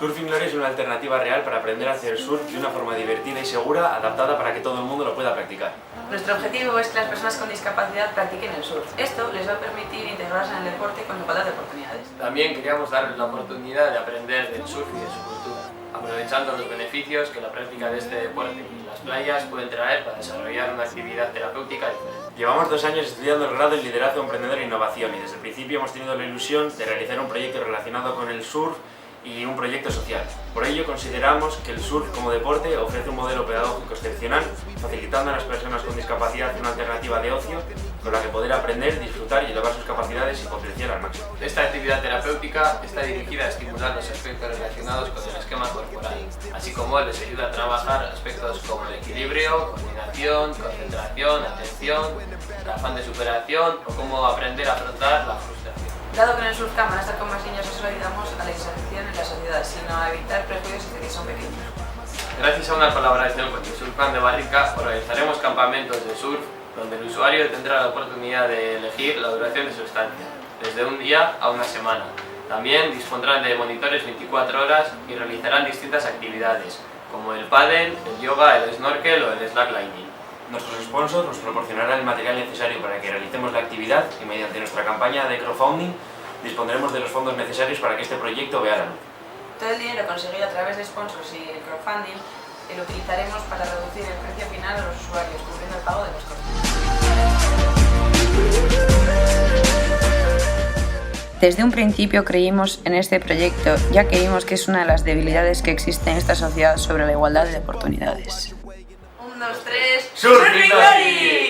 Surfing Glory es una alternativa real para aprender a hacer surf de una forma divertida y segura, adaptada para que todo el mundo lo pueda practicar. Nuestro objetivo es que las personas con discapacidad practiquen el surf. Esto les va a permitir integrarse en el deporte con igualdad de oportunidades. También queríamos darles la oportunidad de aprender del surf y de su cultura, aprovechando los beneficios que la práctica de este deporte y las playas pueden traer para desarrollar una actividad terapéutica diferente. Llevamos 2 años estudiando el grado en Liderazgo Emprendedor e Innovación y desde el principio hemos tenido la ilusión de realizar un proyecto relacionado con el surf y un proyecto social. Por ello consideramos que el surf como deporte ofrece un modelo pedagógico excepcional, facilitando a las personas con discapacidad una alternativa de ocio con la que poder aprender, disfrutar y elevar sus capacidades y potenciar al máximo. Esta actividad terapéutica está dirigida a estimular los aspectos relacionados con el esquema corporal, así como les ayuda a trabajar aspectos como el equilibrio, coordinación, concentración, atención, el afán de superación o cómo aprender a afrontar la frustración. Dado que en el surfcamp van a estar con más niños, os ayudamos a la inserción en la sociedad, sino a evitar prejuicios desde que son pequeños. Gracias a una colaboración con el Surfcamp de Barrica, organizaremos campamentos de surf donde el usuario tendrá la oportunidad de elegir la duración de su estancia, desde un día a una semana. También dispondrán de monitores 24 horas y realizarán distintas actividades, como el pádel, el yoga, el snorkel o el slacklining. Nuestros sponsors nos proporcionarán el material necesario para que realicemos la actividad y mediante nuestra campaña de crowdfunding dispondremos de los fondos necesarios para que este proyecto vea la luz. Todo el dinero conseguido a través de sponsors y el crowdfunding lo utilizaremos para reducir el precio final a los usuarios, cubriendo el pago de los costes. Desde un principio creímos en este proyecto, ya que vimos que es una de las debilidades que existe en esta sociedad sobre la igualdad de oportunidades. 1, 2, 3... ¡Surfing Glory!